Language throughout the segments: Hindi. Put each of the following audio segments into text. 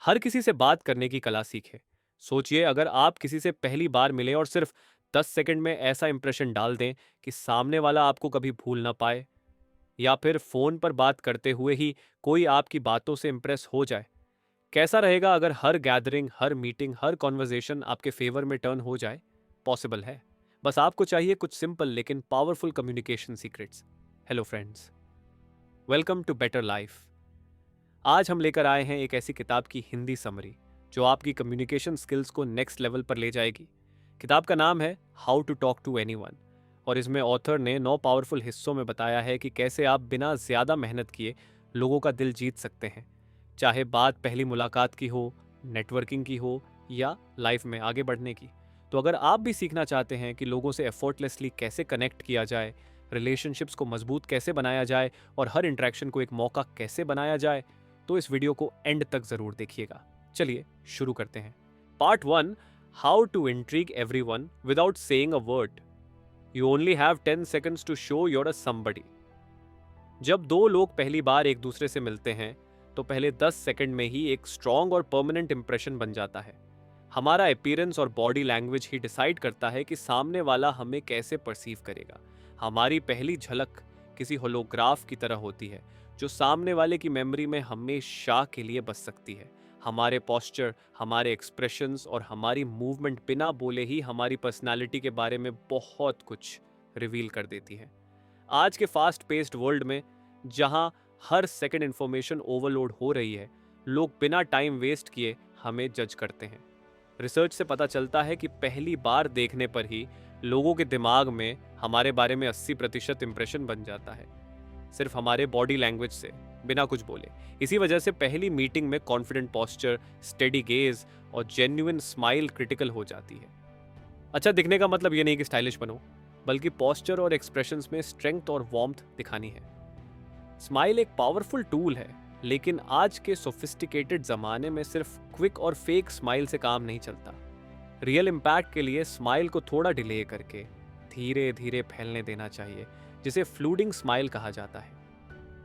हर किसी से बात करने की कला सीखें। सोचिए, अगर आप किसी से पहली बार मिले और सिर्फ 10 सेकंड में ऐसा इंप्रेशन डाल दें कि सामने वाला आपको कभी भूल ना पाए, या फिर फोन पर बात करते हुए ही कोई आपकी बातों से इंप्रेस हो जाए। कैसा रहेगा अगर हर गैदरिंग, हर मीटिंग, हर कॉन्वर्जेशन आपके फेवर में टर्न हो जाए? पॉसिबल है। बस आपको चाहिए कुछ सिंपल लेकिन powerful communication secrets. Hello friends, welcome to better life. आज हम लेकर आए हैं एक ऐसी किताब की हिंदी समरी जो आपकी कम्युनिकेशन स्किल्स को नेक्स्ट लेवल पर ले जाएगी। किताब का नाम है how to talk to anyone, और इसमें ऑथर ने 9 पावरफुल हिस्सों में बताया है कि कैसे आप बिना ज़्यादा मेहनत किए लोगों का दिल जीत सकते हैं। चाहे बात पहली मुलाकात की हो, नेटवर्किंग की हो, या लाइफ में आगे बढ़ने की। तो अगर आप भी सीखना चाहते हैं कि लोगों से एफर्टलेसली कैसे कनेक्ट किया जाए, रिलेशनशिप्स को मजबूत कैसे बनाया जाए और हर इंटरेक्शन को एक मौका कैसे बनाया जाए, तो इस वीडियो को एंड तक जरूर देखिएगा। चलिए शुरू करते हैं। Part 1, how to intrigue everyone without saying a word. You only have 10 seconds to show your a somebody. जब दो लोग पहली बार एक दूसरे से मिलते हैं तो पहले 10 सेकंड में ही एक स्ट्रॉन्ग और परमानेंट इंप्रेशन बन जाता है। हमारा अपीयरेंस और बॉडी लैंग्वेज ही डिसाइड करता है कि सामने वाला हमें कैसे परसीव करेगा। हमारी पहली झलक किसी होलोग्राफ की तरह होती है जो सामने वाले की मेमोरी में हमेशा के लिए बस सकती है। हमारे पोस्चर, हमारे एक्सप्रेशंस और हमारी मूवमेंट बिना बोले ही हमारी पर्सनालिटी के बारे में बहुत कुछ रिवील कर देती है। आज के फास्ट पेस्ड वर्ल्ड में, जहां हर सेकंड इंफॉर्मेशन ओवरलोड हो रही है, लोग बिना टाइम वेस्ट किए हमें जज करते हैं। रिसर्च से पता चलता है कि पहली बार देखने पर ही लोगों के दिमाग में हमारे बारे में 80% इंप्रेशन बन जाता है, सिर्फ हमारे बॉडी लैंग्वेज से, बिना कुछ बोले। इसी वजह से पहली मीटिंग में कॉन्फिडेंट पोस्चर, स्टेडी गेज और जेन्युइन स्माइल क्रिटिकल हो जाती है। अच्छा दिखने का मतलब ये नहीं कि स्टाइलिश बनो, बल्कि पोस्चर और एक्सप्रेशंस में स्ट्रेंथ और वार्मथ दिखानी है। स्माइल एक पावरफुल टूल है, लेकिन आज के सोफिस्टिकेटेड जमाने में सिर्फ क्विक और फेक स्माइल से काम नहीं चलता। रियल इम्पैक्ट के लिए स्माइल को थोड़ा डिले करके धीरे धीरे फैलने देना चाहिए, जिसे फ्लूडिंग स्माइल कहा जाता है।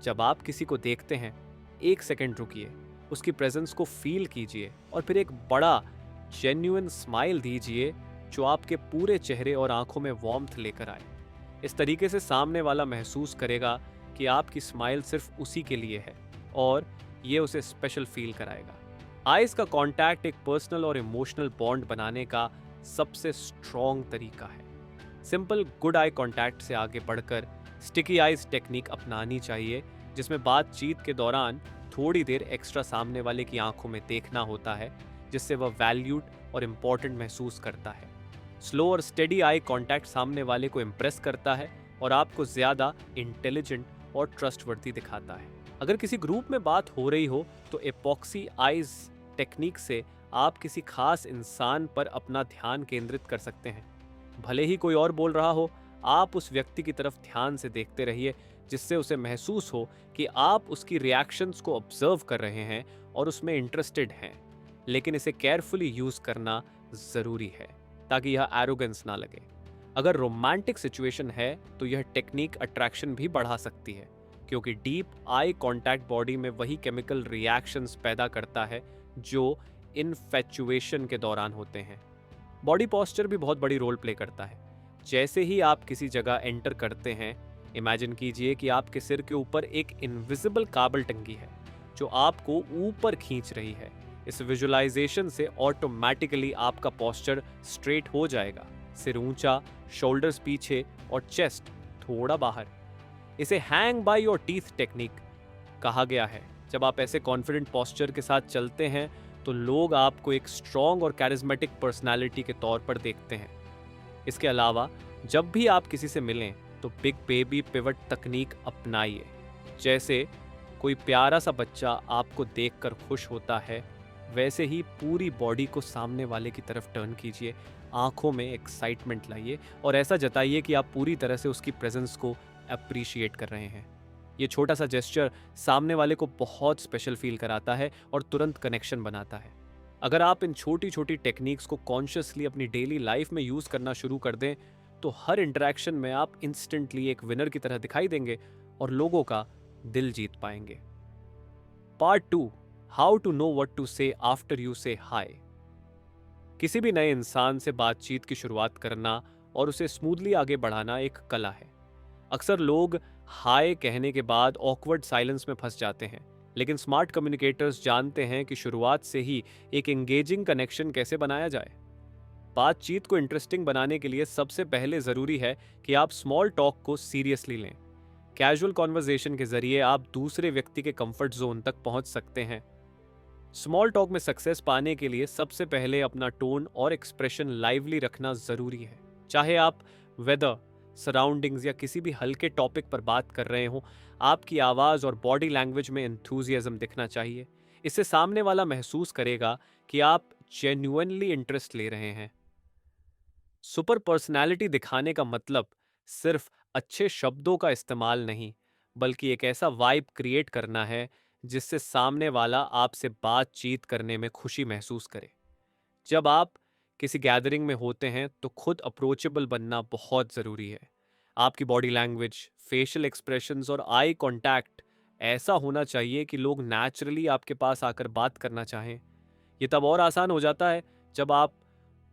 जब आप किसी को देखते हैं, 1 सेकंड रुकिए, उसकी प्रेजेंस को फील कीजिए और फिर एक बड़ा जेन्युइन स्माइल दीजिए जो आपके पूरे चेहरे और आंखों में वार्मथ लेकर आए। इस तरीके से सामने वाला महसूस करेगा कि आपकी स्माइल सिर्फ उसी के लिए है और ये उसे स्पेशल फील कराएगा। आइज का कांटेक्ट एक पर्सनल और इमोशनल बॉन्ड बनाने का सबसे स्ट्रॉन्ग तरीका है। सिंपल गुड आई कांटेक्ट से आगे बढ़कर स्टिकी आइज टेक्निक अपनानी चाहिए, जिसमें बातचीत के दौरान थोड़ी देर एक्स्ट्रा सामने वाले की आंखों में देखना होता है, जिससे वह वैल्यूड और इम्पोर्टेंट महसूस करता है। स्लो और स्टेडी आई कांटेक्ट सामने वाले को इम्प्रेस करता है और आपको ज्यादा इंटेलिजेंट और ट्रस्टवर्दी दिखाता है। अगर किसी ग्रुप में बात हो रही हो तो एपॉक्सी आइज टेक्निक से आप किसी खास इंसान पर अपना ध्यान केंद्रित कर सकते हैं। भले ही कोई और बोल रहा हो, आप उस व्यक्ति की तरफ ध्यान से देखते रहिए, जिससे उसे महसूस हो कि आप उसकी रिएक्शंस को ऑब्जर्व कर रहे हैं और उसमें इंटरेस्टेड हैं। लेकिन इसे केयरफुली यूज करना जरूरी है ताकि यह एरोगेंस ना लगे। अगर रोमांटिक सिचुएशन है तो यह टेक्निक अट्रैक्शन भी बढ़ा सकती है, क्योंकि डीप आई कांटेक्ट बॉडी में वही केमिकल रिएक्शंस पैदा करता है जो इनफैचुएशन के दौरान होते हैं। बॉडी पोस्चर भी बहुत बड़ी रोल प्ले करता है। जैसे ही आप किसी जगह एंटर करते हैं, इमेजिन कीजिए कि आपके सिर के ऊपर एक इनविजिबल काबल टंगी है जो आपको ऊपर खींच रही है। इस विजुअलाइजेशन से ऑटोमेटिकली आपका पोस्चर स्ट्रेट हो जाएगा, सिर ऊंचा, शोल्डर्स पीछे और चेस्ट थोड़ा बाहर। इसे hang by your teeth technique कहा गया है। जब आप ऐसे कॉन्फिडेंट पोस्चर के साथ चलते हैं तो लोग आपको एक स्ट्रॉन्ग और कैरिज्मेटिक पर्सनालिटी के तौर पर देखते हैं। इसके अलावा जब भी आप किसी से मिलें तो बिग बेबी पिवट तकनीक अपनाइए। जैसे कोई प्यारा सा बच्चा आपको देखकर खुश होता है, वैसे ही पूरी बॉडी को सामने वाले की तरफ टर्न कीजिए, आंखों में एक्साइटमेंट लाइए और ऐसा जताइए कि आप पूरी तरह से उसकी प्रेजेंस को अप्रिशिएट कर रहे हैं। ये छोटा सा जेस्चर सामने वाले को बहुत स्पेशल फील कराता है और तुरंत कनेक्शन बनाता है। अगर आप इन छोटी छोटी टेक्निक्स को कॉन्शियसली अपनी डेली लाइफ में यूज करना शुरू कर दें तो हर इंटरेक्शन में आप इंस्टेंटली एक विनर की तरह दिखाई देंगे और लोगों का दिल जीत पाएंगे। Part 2, how to know what to say after you say hi. किसी भी नए इंसान से बातचीत की शुरुआत करना और उसे स्मूथली आगे बढ़ाना एक कला है। अक्सर लोग हाय कहने के बाद ऑकवर्ड साइलेंस में फंस जाते हैं, लेकिन स्मार्ट कम्युनिकेटर्स जानते हैं कि शुरुआत से ही एक एंगेजिंग कनेक्शन कैसे बनाया जाए। बातचीत को इंटरेस्टिंग बनाने के लिए सबसे पहले जरूरी है कि आप स्मॉल टॉक को सीरियसली लें। कैजुअल कॉन्वर्जेशन के जरिए आप दूसरे व्यक्ति के कंफर्ट जोन तक पहुंच सकते हैं। स्मॉल टॉक में सक्सेस पाने के लिए सबसे पहले अपना टोन और एक्सप्रेशन लाइवली रखना जरूरी है। चाहे आप वेदर, सराउंडिंग्स या किसी भी हल्के टॉपिक पर बात कर रहे हो, आपकी आवाज और बॉडी लैंग्वेज में एंथुजियाज्म दिखना चाहिए। इससे सामने वाला महसूस करेगा कि आप जेन्युइनली इंटरेस्ट ले रहे हैं। सुपर पर्सनैलिटी दिखाने का मतलब सिर्फ अच्छे शब्दों का इस्तेमाल नहीं, बल्कि एक ऐसा वाइब क्रिएट करना है जिससे सामने वाला आपसे बातचीत करने में खुशी महसूस करे। जब आप किसी गैदरिंग में होते हैं तो खुद अप्रोचेबल बनना बहुत ज़रूरी है। आपकी बॉडी लैंग्वेज, फेशियल एक्सप्रेशंस और आई कांटेक्ट ऐसा होना चाहिए कि लोग नेचुरली आपके पास आकर बात करना चाहें। ये तब और आसान हो जाता है जब आप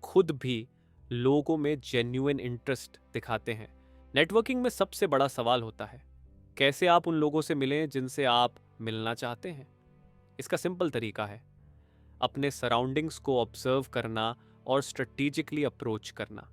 खुद भी लोगों में जेन्युइन इंटरेस्ट दिखाते हैं। नेटवर्किंग में सबसे बड़ा सवाल होता है कैसे आप उन लोगों से मिलें जिनसे आप मिलना चाहते हैं। इसका सिंपल तरीका है अपने सराउंडिंग्स को ऑब्जर्व करना और स्ट्रेटेजिकली अप्रोच करना।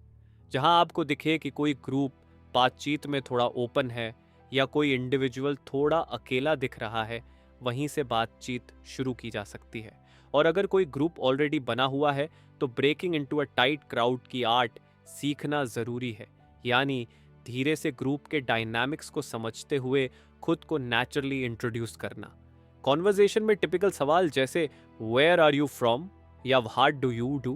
जहां आपको दिखे कि कोई ग्रुप बातचीत में थोड़ा ओपन है या कोई इंडिविजुअल थोड़ा अकेला दिख रहा है, वहीं से बातचीत शुरू की जा सकती है। और अगर कोई ग्रुप ऑलरेडी बना हुआ है तो breaking into a tight crowd की आर्ट सीखना ज़रूरी है, यानी धीरे से ग्रुप के डायनामिक्स को समझते हुए खुद को नेचुरली इंट्रोड्यूस करना। कॉन्वर्जेशन में टिपिकल सवाल जैसे वेयर आर यू फ्रॉम या व्हाट डू यू डू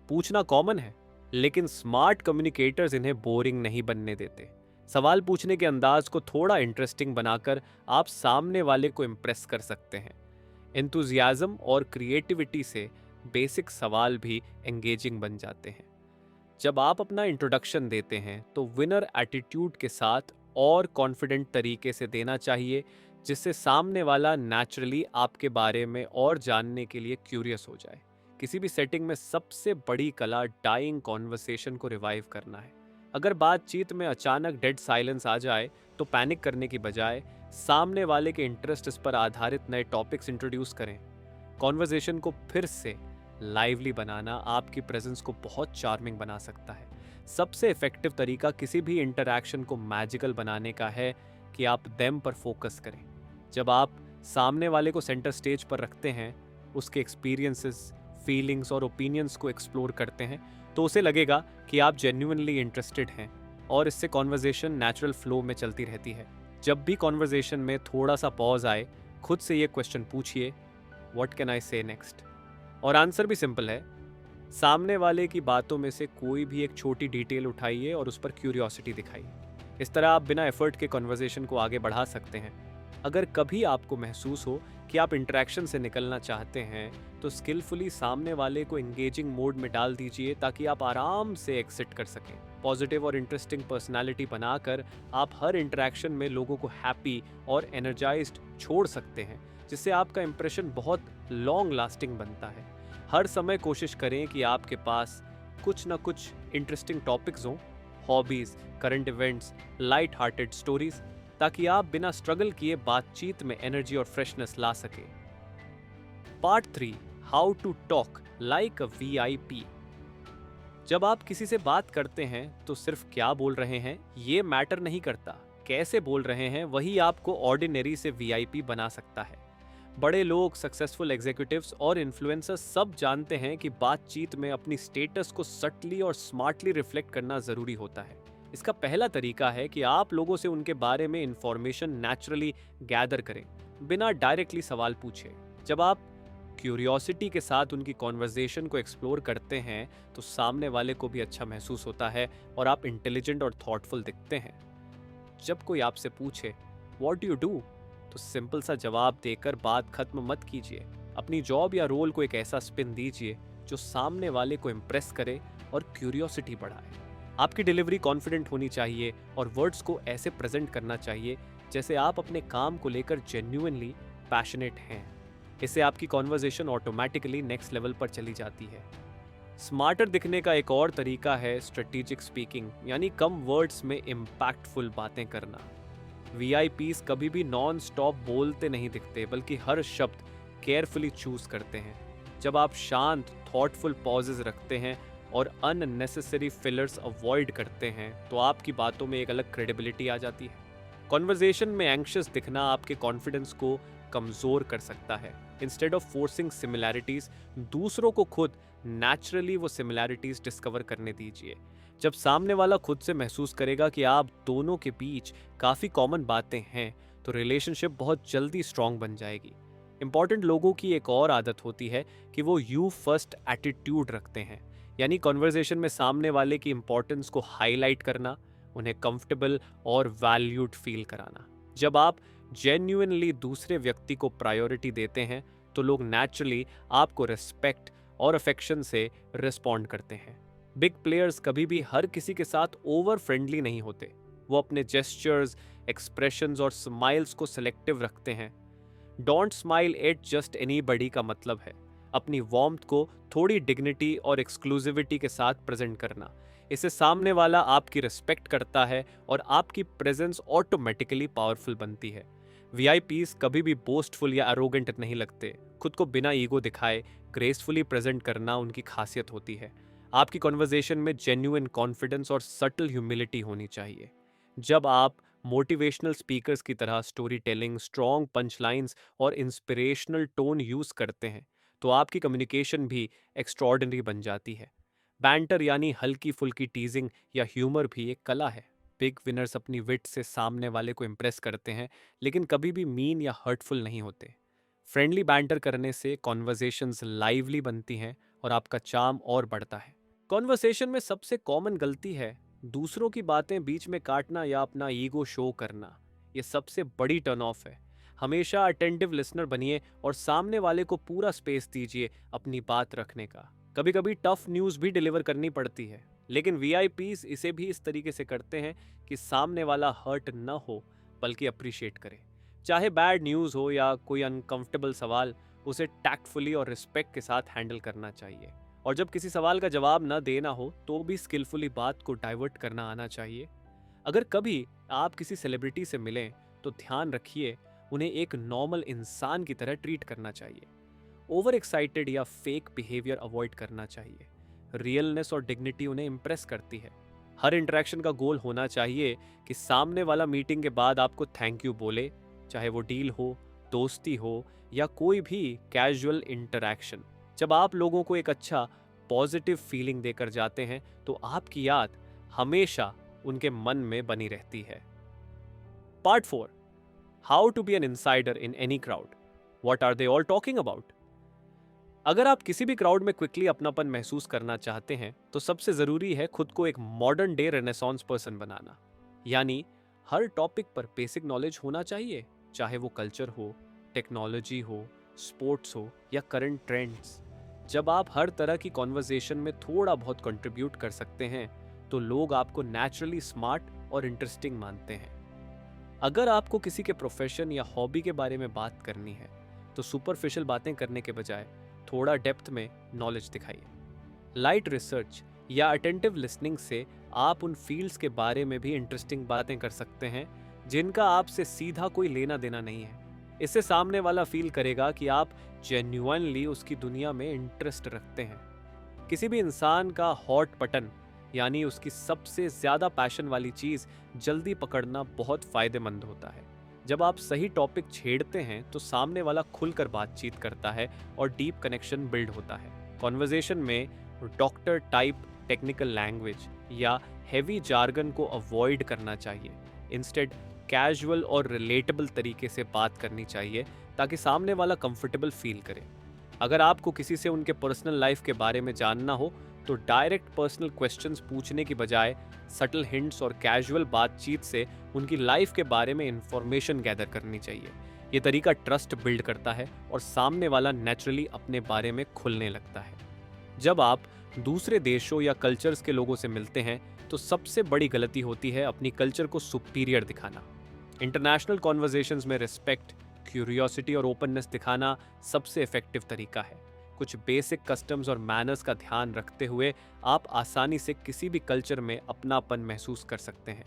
पूछना कॉमन है, लेकिन स्मार्ट कम्युनिकेटर्स इन्हें बोरिंग नहीं बनने देते। सवाल पूछने के अंदाज को थोड़ा इंटरेस्टिंग बनाकर आप सामने वाले को इम्प्रेस कर सकते हैं। एंथुजियाज्म और क्रिएटिविटी से बेसिक सवाल भी एंगेजिंग बन जाते हैं। जब आप अपना इंट्रोडक्शन देते हैं तो विनर एटीट्यूड के साथ और कॉन्फिडेंट तरीके से देना चाहिए, जिससे सामने वाला नेचुरली आपके बारे में और जानने के लिए क्यूरियस हो जाए। किसी भी सेटिंग में सबसे बड़ी कला डाइंग कॉन्वर्सेशन को रिवाइव करना है। अगर बातचीत में अचानक डेड साइलेंस आ जाए तो पैनिक करने की बजाय सामने वाले के इंटरेस्ट पर आधारित नए टॉपिक्स इंट्रोड्यूस करें। कॉन्वर्सेशन को फिर से लाइवली बनाना आपकी प्रेजेंस को बहुत चार्मिंग बना सकता है। सबसे इफेक्टिव तरीका किसी भी इंटरैक्शन को मैजिकल बनाने का है कि आप देम पर फोकस करें। जब आप सामने वाले को सेंटर स्टेज पर रखते हैं, उसके एक्सपीरियंसेस, फीलिंग्स और ओपिनियंस को एक्सप्लोर करते हैं, तो उसे लगेगा कि आप जेन्युइनली इंटरेस्टेड हैं और इससे कॉन्वर्जेशन नेचुरल फ्लो में चलती रहती है। जब भी कॉन्वर्जेशन में थोड़ा सा पॉज आए, खुद से ये क्वेश्चन पूछिए, व्हाट कैन आई से नेक्स्ट? और आंसर भी सिंपल है। सामने वाले की बातों में से कोई भी एक छोटी डिटेल उठाइए और उस पर क्यूरियोसिटी दिखाइए। इस तरह आप बिना एफर्ट के कॉन्वर्जेशन को आगे बढ़ा सकते हैं। अगर कभी आपको महसूस हो कि आप इंटरेक्शन से निकलना चाहते हैं तो स्किलफुली सामने वाले को एंगेजिंग मोड में डाल दीजिए ताकि आप आराम से एग्जिट कर सकें। पॉजिटिव और इंटरेस्टिंग पर्सनालिटी बनाकर आप हर इंटरेक्शन में लोगों को हैप्पी और एनर्जाइज्ड छोड़ सकते हैं, जिससे आपका इंप्रेशन बहुत लॉन्ग लास्टिंग बनता है। हर समय कोशिश करें कि आपके पास कुछ ना कुछ इंटरेस्टिंग टॉपिक्स हों, hobbies, current events, light hearted stories, ताकि आप बिना स्ट्रगल किए बातचीत में एनर्जी और फ्रेशनेस ला सके। Part 3, how to talk like a VIP. जब आप किसी से बात करते हैं तो सिर्फ क्या बोल रहे हैं ये मैटर नहीं करता, कैसे बोल रहे हैं वही आपको ऑर्डिनरी से वीआईपी बना सकता है। बड़े लोग, सक्सेसफुल एग्जीक्यूटिव्स और इन्फ्लुएंसर्स सब जानते हैं कि बातचीत में अपनी स्टेटस को सटली और स्मार्टली रिफ्लेक्ट करना जरूरी होता है। इसका पहला तरीका है कि आप लोगों से उनके बारे में इंफॉर्मेशन नेचुरली गैदर करें, बिना डायरेक्टली सवाल पूछे। जब आप क्यूरियोसिटी के साथ उनकी कॉन्वर्जेशन को एक्सप्लोर करते हैं तो सामने वाले को भी अच्छा महसूस होता है और आप इंटेलिजेंट और थॉटफुल दिखते हैं। जब कोई आपसे पूछे व्हाट डू यू डू, तो सिंपल सा जवाब देकर बात खत्म मत कीजिए। अपनी जॉब या रोल को एक ऐसा स्पिन दीजिए जो सामने वाले को इम्प्रेस करे और क्यूरियोसिटी बढ़ाए। आपकी डिलीवरी कॉन्फिडेंट होनी चाहिए और वर्ड्स को ऐसे प्रेजेंट करना चाहिए जैसे आप अपने काम को लेकर जेन्युइनली पैशनेट हैं। इससे आपकी कॉन्वर्जेशन ऑटोमेटिकली नेक्स्ट लेवल पर चली जाती है। स्मार्टर दिखने का एक और तरीका है स्ट्रेटेजिक स्पीकिंग, यानी कम वर्ड्स में इम्पैक्टफुल बातें करना। वीआईपीज कभी भी नॉन स्टॉप बोलते नहीं दिखते, बल्कि हर शब्द केयरफुली चूज करते हैं। जब आप शांत थॉटफुल पॉजेज रखते हैं और अननेसेसरी फिलर्स अवॉइड करते हैं तो आपकी बातों में एक अलग क्रेडिबिलिटी आ जाती है। कॉन्वर्जेशन में एंग्शियस दिखना आपके कॉन्फिडेंस को कमजोर कर सकता है। इंस्टेड ऑफ फोर्सिंग सिमिलैरिटीज, दूसरों को खुद नेचुरली वो सिमिलैरिटीज डिस्कवर करने दीजिए। जब सामने वाला खुद से महसूस करेगा कि आप दोनों के बीच काफ़ी कॉमन बातें हैं, तो रिलेशनशिप बहुत जल्दी स्ट्रांग बन जाएगी। इंपॉर्टेंट लोगों की एक और आदत होती है कि वो यू फर्स्ट एटीट्यूड रखते हैं, यानी कॉन्वर्जेशन में सामने वाले की इंपॉर्टेंस को हाईलाइट करना, उन्हें कंफर्टेबल और वैल्यूड फील कराना। जब आप जेन्युइनली दूसरे व्यक्ति को प्रायोरिटी देते हैं तो लोग नेचुरली आपको रिस्पेक्ट और अफेक्शन से रिस्पॉन्ड करते हैं। बिग प्लेयर्स कभी भी हर किसी के साथ ओवर फ्रेंडली नहीं होते। वो अपने जेस्चर्स, एक्सप्रेशंस और स्माइल्स को सिलेक्टिव रखते हैं। Don't smile at just anybody का मतलब है अपनी वार्मथ को थोड़ी डिग्निटी और एक्सक्लूसिविटी के साथ प्रेजेंट करना। इससे सामने वाला आपकी रिस्पेक्ट करता है और आपकी प्रेजेंस ऑटोमेटिकली पावरफुल बनती है। वीआईपीज कभी भी बोस्टफुल या एरोगेंट नहीं लगते। खुद को बिना ईगो दिखाए ग्रेसफुली प्रेजेंट करना उनकी खासियत होती है। आपकी कॉन्वर्जेशन में जेन्युइन कॉन्फिडेंस और सटल ह्यूमिलिटी होनी चाहिए। जब आप मोटिवेशनल स्पीकर्स की तरह story telling, strong punch lines और इंस्पिरेशनल टोन यूज करते हैं तो आपकी कम्युनिकेशन भी एक्स्ट्रॉर्डिनरी बन जाती है। बैंटर यानी हल्की फुल्की टीजिंग या ह्यूमर भी एक कला है। बिग विनर्स अपनी विट से सामने वाले को इम्प्रेस करते हैं, लेकिन कभी भी मीन या हर्टफुल नहीं होते। फ्रेंडली बैंटर करने से कॉन्वर्जेशंस लाइवली बनती हैं और आपका चार्म और बढ़ता है। कॉन्वर्सेशन में सबसे कॉमन गलती है दूसरों की बातें बीच में काटना या अपना ईगो शो करना। ये सबसे बड़ी टर्न ऑफ है। हमेशा अटेंटिव लिसनर बनिए और सामने वाले को पूरा स्पेस दीजिए अपनी बात रखने का। कभी कभी टफ न्यूज़ भी डिलीवर करनी पड़ती है, लेकिन वीआईपीज इसे भी इस तरीके से करते हैं कि सामने वाला हर्ट न हो बल्कि अप्रिशिएट करे। चाहे बैड न्यूज़ हो या कोई अनकंफर्टेबल सवाल, उसे टैक्टफुली और रिस्पेक्ट के साथ हैंडल करना चाहिए। और जब किसी सवाल का जवाब न देना हो तो भी स्किलफुली बात को डाइवर्ट करना आना चाहिए। अगर कभी आप किसी सेलिब्रिटी से मिलें तो ध्यान रखिए उन्हें एक नॉर्मल इंसान की तरह ट्रीट करना चाहिए। ओवर एक्साइटेड या फेक बिहेवियर अवॉइड करना चाहिए। रियलनेस और डिग्निटी उन्हें इंप्रेस करती है। हर इंटरेक्शन का गोल होना चाहिए कि सामने वाला मीटिंग के बाद आपको थैंक यू बोले, चाहे वो डील हो, दोस्ती हो या कोई भी कैजुअल इंटरेक्शन। जब आप लोगों को एक अच्छा पॉजिटिव फीलिंग देकर जाते हैं तो आपकी याद हमेशा उनके मन में बनी रहती है। Part 4, how to be an insider in any crowd, what are they all talking about. अगर आप किसी भी क्राउड में क्विकली अपनापन महसूस करना चाहते हैं तो सबसे जरूरी है खुद को एक मॉडर्न डे रेनेसांस पर्सन बनाना। यानी हर टॉपिक पर बेसिक नॉलेज होना चाहिए, चाहे वो कल्चर हो, टेक्नोलॉजी हो, स्पोर्ट्स हो या करंट ट्रेंड्स। जब आप हर तरह की कॉन्वर्सेशन में थोड़ा बहुत कंट्रीब्यूट कर सकते हैं तो लोग आपको नेचुरली स्मार्ट और इंटरेस्टिंग मानते हैं। अगर आपको किसी के प्रोफेशन या हॉबी के बारे में बात करनी है तो सुपरफिशियल बातें करने के बजाय थोड़ा डेप्थ में नॉलेज दिखाइए। लाइट रिसर्च या अटेंटिव लिसनिंग से आप उन फील्ड्स के बारे में भी इंटरेस्टिंग बातें कर सकते हैं जिनका आपसे सीधा कोई लेना देना नहीं है। इससे सामने वाला फील करेगा कि आप जेन्युइनली उसकी दुनिया में इंटरेस्ट रखते हैं। किसी भी इंसान का हॉट बटन यानी उसकी सबसे ज्यादा पैशन वाली चीज जल्दी पकड़ना बहुत फायदेमंद होता है। जब आप सही टॉपिक छेड़ते हैं तो सामने वाला खुलकर बातचीत करता है और डीप कनेक्शन बिल्ड होता है। कॉन्वर्सेशन में डॉक्टर टाइप टेक्निकल लैंग्वेज या हेवी जार्गन को अवॉइड करना चाहिए। इंस्टेड कैजुअल और रिलेटेबल तरीके से बात करनी चाहिए ताकि सामने वाला कंफर्टेबल फील करे। अगर आपको किसी से उनके पर्सनल लाइफ के बारे में जानना हो तो डायरेक्ट पर्सनल क्वेश्चंस पूछने की बजाय सटल हिंट्स और कैजुअल बातचीत से उनकी लाइफ के बारे में इंफॉर्मेशन गैदर करनी चाहिए। ये तरीका ट्रस्ट बिल्ड करता है और सामने वाला नेचुरली अपने बारे में खुलने लगता है। जब आप दूसरे देशों या कल्चर्स के लोगों से मिलते हैं तो सबसे बड़ी गलती होती है अपनी कल्चर को सुपीरियर दिखाना। इंटरनेशनल कॉन्वर्सेशंस में रिस्पेक्ट, क्यूरियोसिटी और ओपननेस दिखाना सबसे इफेक्टिव तरीका है। कुछ बेसिक कस्टम्स और मैनर्स का ध्यान रखते हुए आप आसानी से किसी भी कल्चर में अपनापन महसूस कर सकते हैं।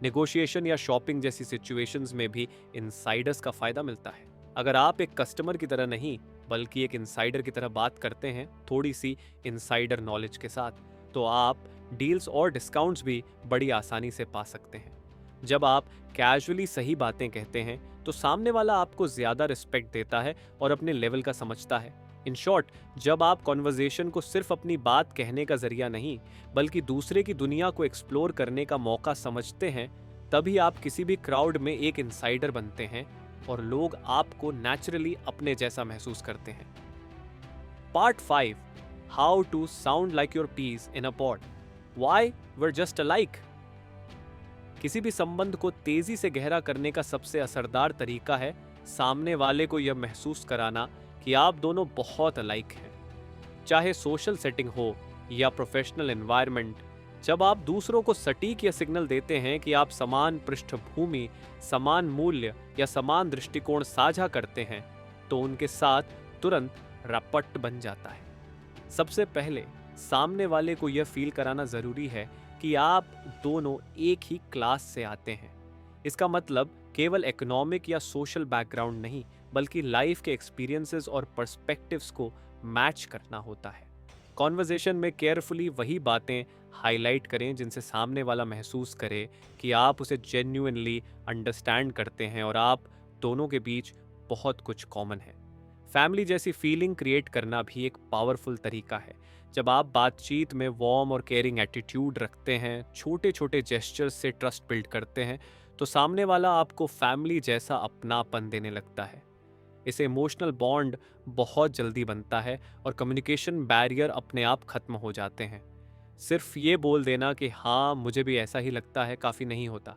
नेगोशिएशन या शॉपिंग जैसी सिचुएशंस में भी इनसाइडर्स का फायदा मिलता है। अगर आप एक कस्टमर की तरह नहीं बल्कि एक इनसाइडर की तरह बात करते हैं, थोड़ी सी इनसाइडर नॉलेज के साथ, तो आप डील्स और डिस्काउंट्स भी बड़ी आसानी से पा सकते हैं। जब आप कैजुअली सही बातें कहते हैं तो सामने वाला आपको ज्यादा रिस्पेक्ट देता है और अपने लेवल का समझता है। इन शॉर्ट, जब आप कॉन्वर्जेशन को सिर्फ अपनी बात कहने का जरिया नहीं बल्कि दूसरे की दुनिया को एक्सप्लोर करने का मौका समझते हैं, तभी आप किसी भी क्राउड में एक इनसाइडर बनते हैं और लोग आपको नेचुरली अपने जैसा महसूस करते हैं। Part 5, how to sound like you're peas in a pod, why we're just alike. किसी भी संबंध को तेजी से गहरा करने का सबसे असरदार तरीका है सामने वाले को यह महसूस कराना कि आप दोनों बहुत अलाइक हैं। चाहे सोशल सेटिंग हो या प्रोफेशनल एनवायरनमेंट, जब आप दूसरों को सटीक या सिग्नल देते हैं कि आप समान पृष्ठभूमि, समान मूल्य या समान दृष्टिकोण साझा करते हैं, तो उनके साथ तुरंत रपट बन जाता है। सबसे पहले सामने वाले को यह फील कराना जरूरी है कि आप दोनों एक ही क्लास से आते हैं। इसका मतलब केवल इकोनॉमिक या सोशल बैकग्राउंड नहीं बल्कि लाइफ के एक्सपीरियंसेस और पर्सपेक्टिव्स को मैच करना होता है। कॉन्वर्जेशन में केयरफुली वही बातें हाईलाइट करें जिनसे सामने वाला महसूस करे कि आप उसे जेन्युइनली अंडरस्टैंड करते हैं और आप दोनों के बीच बहुत कुछ कॉमन है। फैमिली जैसी फीलिंग क्रिएट करना भी एक पावरफुल तरीका है। जब आप बातचीत में वार्म और केयरिंग एटीट्यूड रखते हैं, छोटे छोटे जेस्चर्स से ट्रस्ट बिल्ड करते हैं, तो सामने वाला आपको फैमिली जैसा अपनापन देने लगता है। इसे इमोशनल बॉन्ड बहुत जल्दी बनता है और कम्युनिकेशन बैरियर अपने आप खत्म हो जाते हैं। सिर्फ ये बोल देना कि हाँ मुझे भी ऐसा ही लगता है काफ़ी नहीं होता।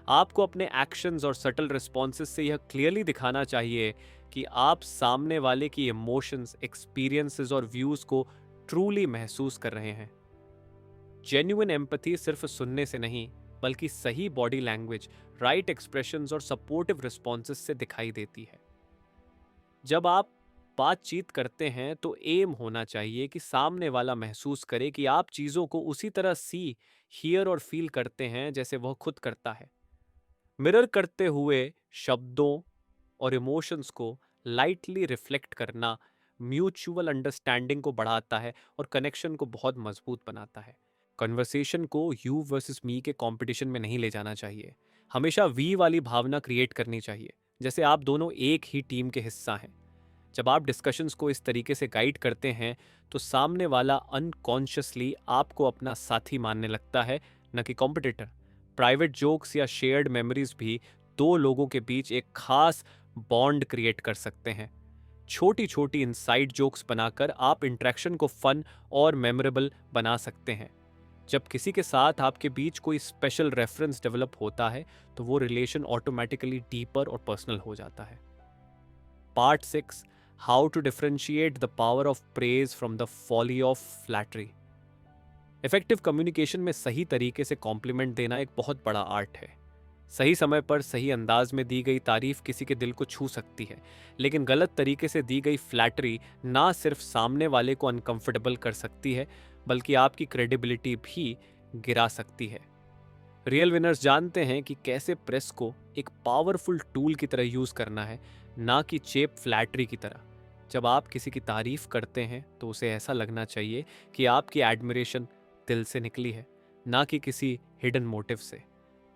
आपको अपने एक्शंस और सटल रिस्पॉन्सेस से यह क्लियरली दिखाना चाहिए कि आप सामने वाले की इमोशंस, एक्सपीरियंसेस और व्यूज़ को ट्रूली महसूस कर रहे हैं। जेन्युइन एम्पैथी सिर्फ सुनने से नहीं बल्कि सही बॉडी लैंग्वेज, राइट एक्सप्रेशंस और सपोर्टिव रिस्पॉन्सेस से दिखाई देती है। जब आप बातचीत करते हैं तो एम होना चाहिए कि सामने वाला महसूस करे कि आप चीज़ों को उसी तरह सी, हियर और फील करते हैं जैसे वह खुद करता है। मिरर करते हुए शब्दों और इमोशंस को लाइटली रिफ्लेक्ट करना म्यूचुअल अंडरस्टैंडिंग को बढ़ाता है और कनेक्शन को बहुत मजबूत बनाता है। कन्वर्सेशन को यू वर्सेस मी के कंपटीशन में नहीं ले जाना चाहिए। हमेशा वी वाली भावना क्रिएट करनी चाहिए, जैसे आप दोनों एक ही टीम के हिस्सा हैं। जब आप डिस्कशंस को इस तरीके से गाइड करते हैं तो सामने वाला अनकॉन्शियसली आपको अपना साथी मानने लगता है, न कि कॉम्पिटिटर। प्राइवेट जोक्स या शेयर्ड मेमोरीज भी दो लोगों के बीच एक खास बॉन्ड क्रिएट कर सकते हैं। छोटी छोटी इनसाइड जोक्स बनाकर आप इंटरेक्शन को फन और मेमोरेबल बना सकते हैं। जब किसी के साथ आपके बीच कोई स्पेशल रेफरेंस डेवलप होता है तो वो रिलेशन ऑटोमेटिकली डीपर और पर्सनल हो जाता है। Part 6, how to differentiate the power of praise from the folly of flattery. Effective communication में सही तरीके से कॉम्प्लीमेंट देना एक बहुत बड़ा आर्ट है। सही समय पर सही अंदाज में दी गई तारीफ किसी के दिल को छू सकती है, लेकिन गलत तरीके से दी गई फ्लैटरी ना सिर्फ सामने वाले को अनकंफर्टेबल कर सकती है बल्कि आपकी क्रेडिबिलिटी भी गिरा सकती है। रियल विनर्स जानते हैं कि कैसे प्रेस को एक पावरफुल टूल की तरह यूज करना है, ना कि चेप फ्लैटरी की तरह। जब आप किसी की तारीफ करते हैं तो उसे ऐसा लगना चाहिए कि आपकी एडमिरेशन दिल से निकली है, ना कि किसी हिडन मोटिव से।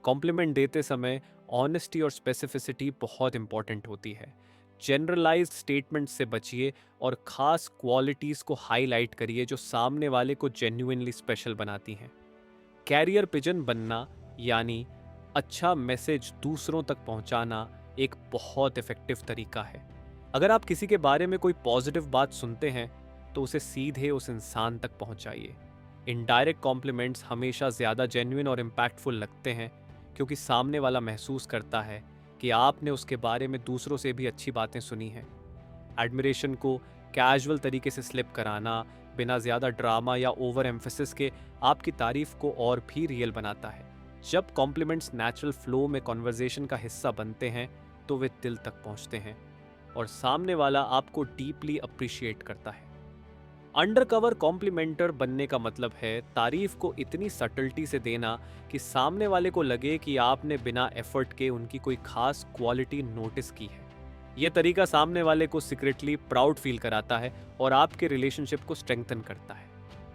कॉम्प्लीमेंट देते समय ऑनेस्टी और स्पेसिफिसिटी बहुत इंपॉर्टेंट होती है। जनरलाइज्ड स्टेटमेंट से बचिए और खास क्वालिटीज़ को हाईलाइट करिए जो सामने वाले को जेन्युइनली स्पेशल बनाती हैं। कैरियर पिजन बनना यानी अच्छा मैसेज दूसरों तक पहुंचाना एक बहुत इफेक्टिव तरीका है। अगर आप किसी के बारे में कोई पॉजिटिव बात सुनते हैं तो उसे सीधे उस इंसान तक पहुंचाइए। इनडायरेक्ट कॉम्प्लीमेंट्स हमेशा ज़्यादा जेन्युइन और इम्पैक्टफुल लगते हैं क्योंकि सामने वाला महसूस करता है कि आपने उसके बारे में दूसरों से भी अच्छी बातें सुनी हैं। एडमिरेशन को कैजुअल तरीके से स्लिप कराना, बिना ज़्यादा ड्रामा या ओवर एम्फेसिस के, आपकी तारीफ को और भी रियल बनाता है। जब कॉम्प्लीमेंट्स नेचुरल फ्लो में कॉन्वर्जेशन का हिस्सा बनते हैं तो वे दिल तक पहुंचते हैं और सामने वाला आपको डीपली अप्रिशिएट करता है। अंडरकवर कॉम्प्लीमेंटर बनने का मतलब है तारीफ को इतनी सटल्टी से देना कि सामने वाले को लगे कि आपने बिना एफर्ट के उनकी कोई खास क्वालिटी नोटिस की है। यह तरीका सामने वाले को सीक्रेटली प्राउड फील कराता है और आपके रिलेशनशिप को स्ट्रेंथन करता है।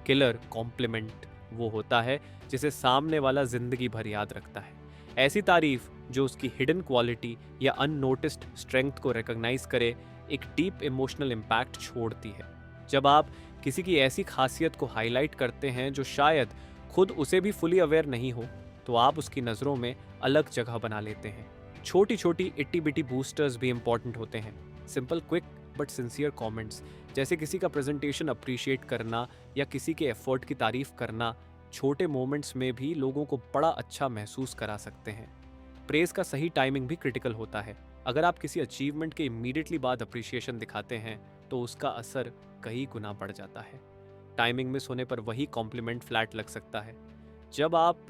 किलर कॉम्प्लीमेंट वो होता है जिसे सामने वाला जिंदगी भर याद रखता है। ऐसी तारीफ जो उसकी हिडन क्वालिटी या अननोटिस्ड स्ट्रेंथ को रिकॉग्नाइज करे एक डीप इमोशनल इम्पैक्ट छोड़ती है। जब आप किसी की ऐसी खासियत को हाईलाइट करते हैं जो शायद खुद उसे भी फुली अवेयर नहीं हो, तो आप उसकी नज़रों में अलग जगह बना लेते हैं। छोटी छोटी इट्टी बिटी बूस्टर्स भी इंपॉर्टेंट होते हैं। Simple quick but sincere comments, जैसे किसी का प्रेजेंटेशन अप्रिशिएट करना या किसी के एफर्ट की तारीफ करना, छोटे मोमेंट्स में भी लोगों को बड़ा अच्छा महसूस करा सकते हैं। प्रेज का सही टाइमिंग भी क्रिटिकल होता है। अगर आप किसी अचीवमेंट के इमीडिएटली बाद अप्रिशिएशन दिखाते हैं तो उसका असर कई गुना बढ़ जाता है। टाइमिंग मिस होने पर वही कॉम्प्लीमेंट फ्लैट लग सकता है। जब आप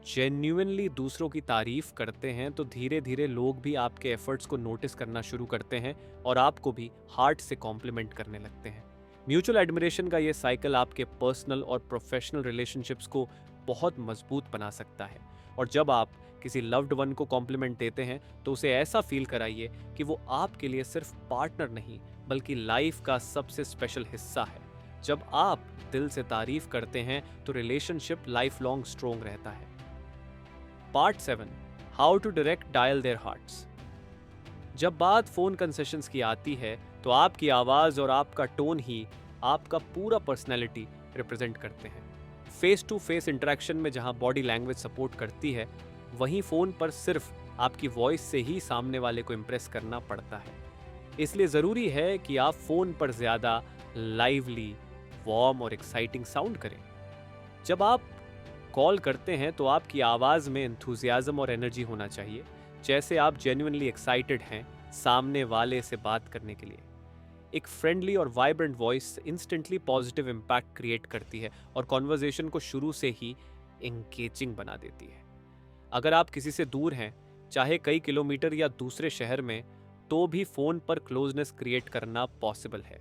जेन्युइनली दूसरों की तारीफ करते हैं तो धीरे धीरे लोग भी आपके एफर्ट्स को नोटिस करना शुरू करते हैं और आपको भी हार्ट से कॉम्प्लीमेंट करने लगते हैं। म्यूचुअल एडमिरेशन का ये साइकिल आपके पर्सनल और प्रोफेशनल रिलेशनशिप्स को बहुत मजबूत बना सकता है। और जब आप किसी लव्ड वन को कॉम्प्लीमेंट देते हैं तो उसे ऐसा फील कराइए कि वो आपके लिए सिर्फ पार्टनर नहीं बल्कि लाइफ का सबसे स्पेशल हिस्सा है। जब आप दिल से तारीफ करते हैं तो रिलेशनशिप लाइफ लॉन्ग स्ट्रोंग रहता है। Part 7, how to direct dial their hearts. जब बात फोन कंसेशंस की आती है तो आपकी आवाज और आपका टोन ही आपका पूरा पर्सनैलिटी रिप्रेजेंट करते हैं। फेस टू फेस इंटरेक्शन में जहां बॉडी लैंग्वेज सपोर्ट करती है, वहीं फोन पर सिर्फ आपकी वॉइस से ही सामने वाले को इम्प्रेस करना पड़ता है। इसलिए ज़रूरी है कि आप फ़ोन पर ज़्यादा लाइवली, वार्म और एक्साइटिंग साउंड करें। जब आप कॉल करते हैं तो आपकी आवाज़ में एंथुजियाज्म और एनर्जी होना चाहिए, जैसे आप जेन्युइनली एक्साइटेड हैं सामने वाले से बात करने के लिए। एक फ्रेंडली और vibrant voice instantly positive impact create करती है और कॉन्वर्जेशन को शुरू से ही एंगेजिंग बना देती है। अगर आप किसी से दूर हैं, चाहे कई किलोमीटर या दूसरे शहर में, तो भी फोन पर क्लोजनेस क्रिएट करना पॉसिबल है।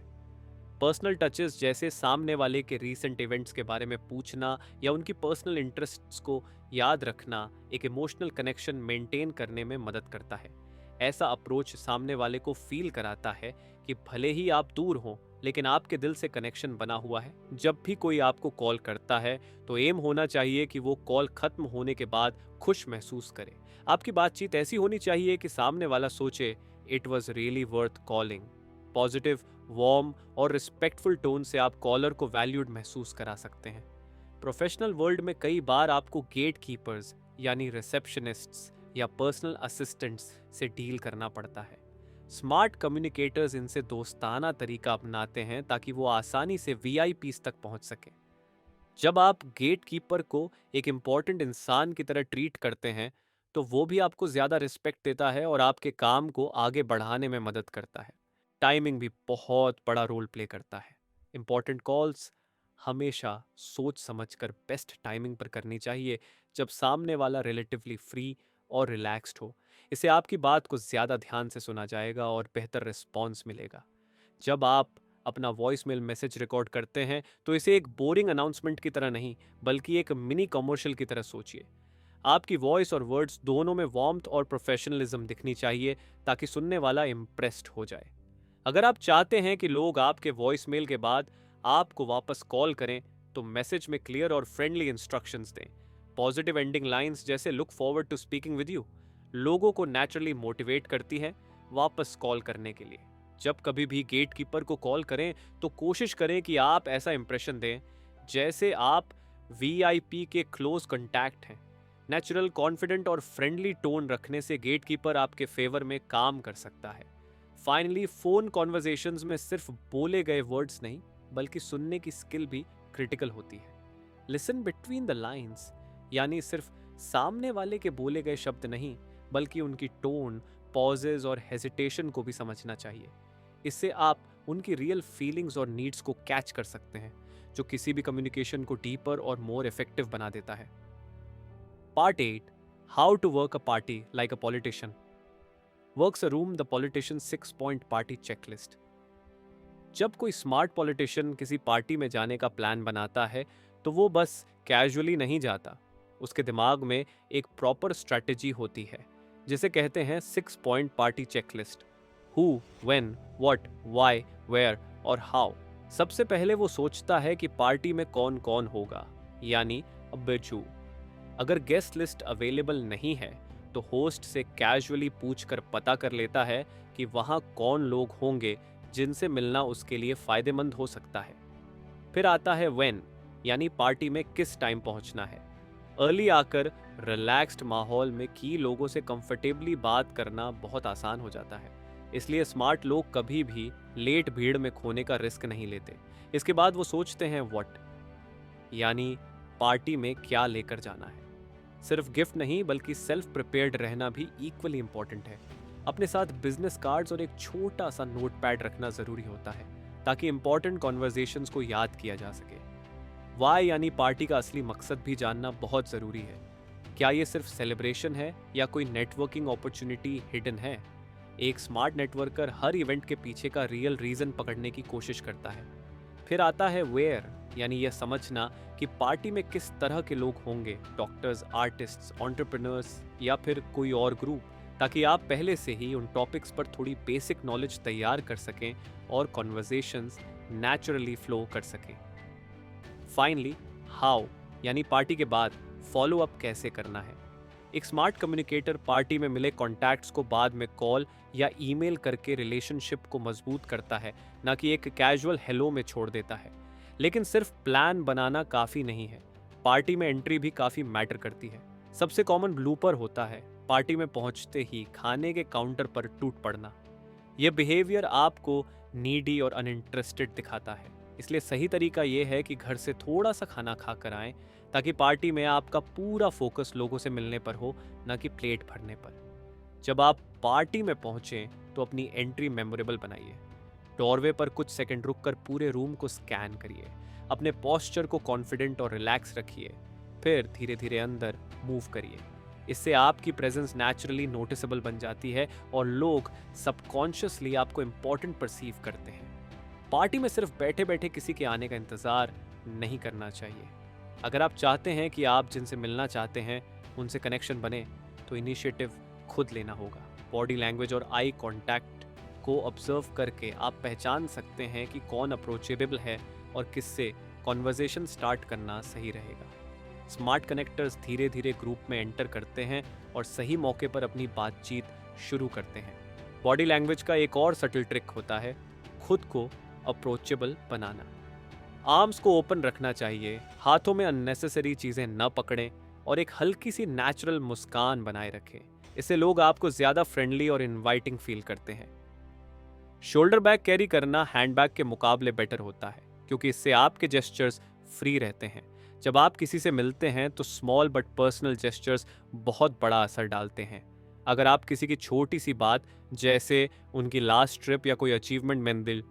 पर्सनल टचेस जैसे सामने वाले के रीसेंट इवेंट्स के बारे में पूछना या उनकी पर्सनल इंटरेस्ट्स को याद रखना एक इमोशनल कनेक्शन मेंटेन करने में मदद करता है। ऐसा अप्रोच सामने वाले को फील कराता है कि भले ही आप दूर हों लेकिन आपके दिल से कनेक्शन बना हुआ है। जब भी कोई आपको कॉल करता है तो एम होना चाहिए कि वो कॉल खत्म होने के बाद खुश महसूस करे। आपकी बातचीत ऐसी होनी चाहिए कि सामने वाला सोचे it was really worth calling. Positive, warm और रिस्पेक्टफुल टोन से आप कॉलर को वैल्यूड महसूस करा सकते हैं। प्रोफेशनल वर्ल्ड में कई बार आपको गेट कीपर्स यानी रिसेप्शनिस्ट्स या पर्सनल असिस्टेंट्स से डील करना पड़ता है। स्मार्ट कम्युनिकेटर्स इनसे दोस्ताना तरीका अपनाते हैं ताकि वो आसानी से वीआईपीज़ तक पहुंच सकें। जब आप गेट कीपर को एक इम्पॉर्टेंट इंसान की तरह ट्रीट करते हैं तो वो भी आपको ज़्यादा रिस्पेक्ट देता है और आपके काम को आगे बढ़ाने में मदद करता है। टाइमिंग भी बहुत बड़ा रोल प्ले करता है। इम्पॉर्टेंट कॉल्स हमेशा सोच समझकर बेस्ट टाइमिंग पर करनी चाहिए, जब सामने वाला रिलेटिवली फ्री और रिलैक्स्ड हो। इससे आपकी बात को ज़्यादा ध्यान से सुना जाएगा और बेहतर रिस्पॉन्स मिलेगा। जब आप अपना वॉइस मेल मैसेज रिकॉर्ड करते हैं तो इसे एक बोरिंग अनाउंसमेंट की तरह नहीं बल्कि एक मिनी कमर्शियल की तरह सोचिए। आपकी वॉइस और वर्ड्स दोनों में वार्मथ और प्रोफेशनलिज्म दिखनी चाहिए ताकि सुनने वाला इम्प्रेस्ड हो जाए। अगर आप चाहते हैं कि लोग आपके वॉइस मेल के बाद आपको वापस कॉल करें तो मैसेज में क्लियर और फ्रेंडली इंस्ट्रक्शंस दें। पॉजिटिव एंडिंग लाइंस जैसे look forward to speaking with you लोगों को नेचुरली मोटिवेट करती है वापस कॉल करने के लिए। जब कभी भी गेट कीपर को कॉल करें तो कोशिश करें कि आप ऐसा इंप्रेशन दें जैसे आप वीआईपी के क्लोज कॉन्टैक्ट हैं। नेचुरल, कॉन्फिडेंट और फ्रेंडली टोन रखने से गेट कीपर आपके फेवर में काम कर सकता है। फाइनली, फोन कॉन्वर्जेशंस में सिर्फ बोले गए वर्ड्स नहीं बल्कि सुनने की स्किल भी क्रिटिकल होती है। लिसन बिटवीन द लाइंस, यानी सिर्फ सामने वाले के बोले गए शब्द नहीं बल्कि उनकी टोन, पॉजेज और हेजिटेशन को भी समझना चाहिए। इससे आप उनकी रियल फीलिंग्स और नीड्स को कैच कर सकते हैं, जो किसी भी कम्युनिकेशन को डीपर और मोर इफेक्टिव बना देता है। Part 8, how to work a party like a politician. Works a room the politician 6 point party checklist. जब कोई स्मार्ट पॉलिटिशियन किसी पार्टी में जाने का प्लान बनाता है तो वो बस कैजुअली नहीं जाता। उसके दिमाग में एक प्रॉपर स्ट्रैटेजी होती है जिसे कहते हैं 6 point party checklist. Who, when, what, why, where और हाउ। सबसे पहले वो सोचता है कि पार्टी में कौन कौन होगा, यानी अ बिजू। अगर गेस्ट लिस्ट अवेलेबल नहीं है तो होस्ट से कैजुअली पूछकर पता कर लेता है कि वहाँ कौन लोग होंगे जिनसे मिलना उसके लिए फायदेमंद हो सकता है। फिर आता है व्हेन, यानी पार्टी में किस टाइम पहुंचना है। अर्ली आकर रिलैक्स्ड माहौल में की लोगों से कंफर्टेबली बात करना बहुत आसान हो जाता है, इसलिए स्मार्ट लोग कभी भी लेट भीड़ में खोने का रिस्क नहीं लेते। इसके बाद वो सोचते हैं व्हाट, यानी पार्टी में क्या लेकर जाना है। सिर्फ गिफ्ट नहीं बल्कि सेल्फ प्रिपेयर्ड रहना भी इक्वली इंपॉर्टेंट है। अपने साथ बिजनेस कार्ड्स और एक छोटा सा नोटपैड रखना जरूरी होता है ताकि इंपॉर्टेंट कॉन्वर्जेशंस को याद किया जा सके। वाई यानी पार्टी का असली मकसद भी जानना बहुत जरूरी है। क्या ये सिर्फ सेलिब्रेशन है या कोई नेटवर्किंग अपॉर्चुनिटी हिडन है? एक स्मार्ट नेटवर्कर हर इवेंट के पीछे का रियल रीजन पकड़ने की कोशिश करता है। फिर आता है वेयर, यानी यह समझना कि पार्टी में किस तरह के लोग होंगे, डॉक्टर्स, आर्टिस्ट्स, एंटरप्रेन्योर्स या फिर कोई और ग्रुप, ताकि आप पहले से ही उन टॉपिक्स पर थोड़ी बेसिक नॉलेज तैयार कर सकें और कॉन्वर्जेशंस नेचुरली फ्लो कर सकें। फाइनली हाउ, यानी पार्टी के बाद फॉलो अप कैसे करना है। एक स्मार्ट कम्युनिकेटर पार्टी में मिले कॉन्टैक्ट्स को बाद में कॉल या ईमेल करके रिलेशनशिप को मजबूत करता है, ना कि एक कैजुअल हेलो में छोड़ देता है। लेकिन सिर्फ प्लान बनाना काफ़ी नहीं है, पार्टी में एंट्री भी काफ़ी मैटर करती है। सबसे कॉमन ब्लूपर होता है पार्टी में पहुंचते ही खाने के काउंटर पर टूट पड़ना। यह बिहेवियर आपको नीडी और अनइंटरेस्टेड दिखाता है, इसलिए सही तरीका यह है कि घर से थोड़ा सा खाना खा कर आएं ताकि पार्टी में आपका पूरा फोकस लोगों से मिलने पर हो, ना कि प्लेट भरने पर। जब आप पार्टी में पहुंचें तो अपनी एंट्री मेमोरेबल बनाइए। डोरवे पर कुछ सेकंड रुककर पूरे रूम को स्कैन करिए, अपने पोस्चर को कॉन्फिडेंट और रिलैक्स रखिए, फिर धीरे धीरे अंदर मूव करिए। इससे आपकी प्रेजेंस नेचुरली नोटिसेबल बन जाती है और लोग सबकॉन्शियसली आपको इंपॉर्टेंट परसीव करते हैं। पार्टी में सिर्फ बैठे बैठे किसी के आने का इंतजार नहीं करना चाहिए। अगर आप चाहते हैं कि आप जिनसे मिलना चाहते हैं उनसे कनेक्शन बने तो इनिशिएटिव खुद लेना होगा। बॉडी लैंग्वेज और आई कांटेक्ट को ऑब्जर्व करके आप पहचान सकते हैं कि कौन अप्रोचेबल है और किससे कॉन्वर्जेशन स्टार्ट करना सही रहेगा। स्मार्ट कनेक्टर्स धीरे धीरे ग्रुप में एंटर करते हैं और सही मौके पर अपनी बातचीत शुरू करते हैं। बॉडी लैंग्वेज का एक और सटल ट्रिक होता है खुद को अप्रोचेबल बनाना। आर्म्स को ओपन रखना चाहिए, हाथों में अननेसेसरी चीजें न पकड़ें और एक हल्की सी नेचुरल मुस्कान बनाए रखें। इससे लोग आपको ज्यादा फ्रेंडली और इनवाइटिंग फील करते हैं। शोल्डर बैग कैरी करना हैंडबैग के मुकाबले बेटर होता है क्योंकि इससे आपके जेस्चर्स फ्री रहते हैं। जब आप किसी से मिलते हैं तो स्मॉल बट पर्सनल जेस्चर्स बहुत बड़ा असर डालते हैं। अगर आप किसी की छोटी सी बात जैसे उनकी लास्ट ट्रिप या कोई अचीवमेंट मेमोरी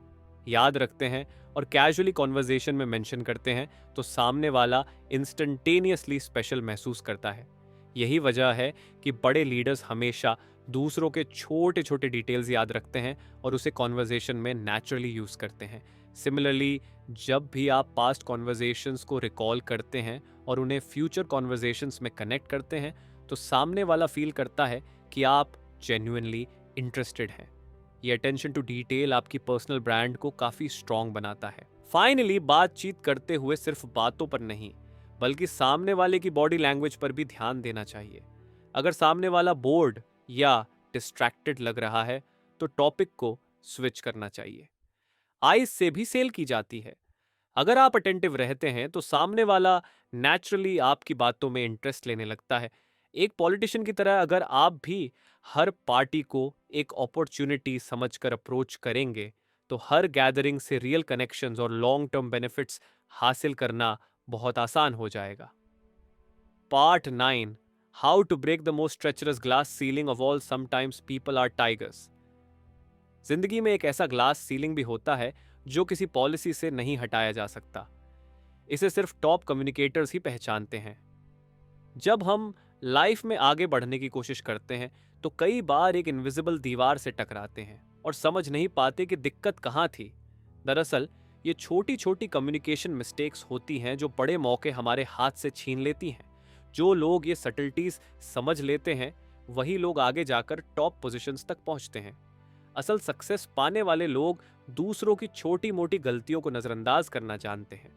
याद रखते हैं और कैजुअली कॉन्वर्जेशन में मेंशन करते हैं तो सामने वाला इंस्टेंटेनियसली स्पेशल महसूस करता है। यही वजह है कि बड़े लीडर्स हमेशा दूसरों के छोटे छोटे डिटेल्स याद रखते हैं और उसे कॉन्वर्जेशन में नेचुरली यूज करते हैं। सिमिलरली जब भी आप पास्ट कॉन्वर्जेशंस को रिकॉल करते हैं और उन्हें फ्यूचर कॉन्वर्जेशंस में कनेक्ट करते हैं तो सामने वाला फील करता है कि आप जेन्युइनली इंटरेस्टेड हैं। ये अटेंशन टू डिटेल आपकी पर्सनल ब्रांड को काफी स्ट्रॉन्ग बनाता है। फाइनली बातचीत करते हुए सिर्फ बातों पर नहीं बल्कि सामने वाले की बॉडी लैंग्वेज पर भी ध्यान देना चाहिए। अगर सामने वाला बोर्ड या डिस्ट्रैक्टेड लग रहा है तो टॉपिक को स्विच करना चाहिए। आइज से भी सेल की जाती है। अगर आप अटेंटिव रहते हैं तो सामने वाला नेचुरली आपकी बातों में इंटरेस्ट लेने लगता है। एक पॉलिटिशियन की तरह अगर आप भी हर पार्टी को एक अपॉर्चुनिटी समझकर अप्रोच करेंगे तो हर गैदरिंग से रियल कनेक्शंस और लॉन्ग टर्म बेनिफिट्स हासिल करना बहुत आसान हो जाएगा। Part 9, how to break the most treacherous glass ceiling of all, sometimes people are tigers. जिंदगी में एक ऐसा ग्लास सीलिंग भी होता है जो किसी पॉलिसी से नहीं हटाया जा सकता। इसे सिर्फ टॉप कम्युनिकेटर्स ही पहचानते हैं। जब हम लाइफ में आगे बढ़ने की कोशिश करते हैं तो कई बार एक इनविजिबल दीवार से टकराते हैं और समझ नहीं पाते कि दिक्कत कहाँ थी। दरअसल ये छोटी छोटी कम्युनिकेशन मिस्टेक्स होती हैं जो बड़े मौके हमारे हाथ से छीन लेती हैं। जो लोग ये सटल्टीज समझ लेते हैं वही लोग आगे जाकर टॉप पोजीशंस तक पहुंचते हैं। असल सक्सेस पाने वाले लोग दूसरों की छोटी मोटी गलतियों को नजरअंदाज करना जानते हैं।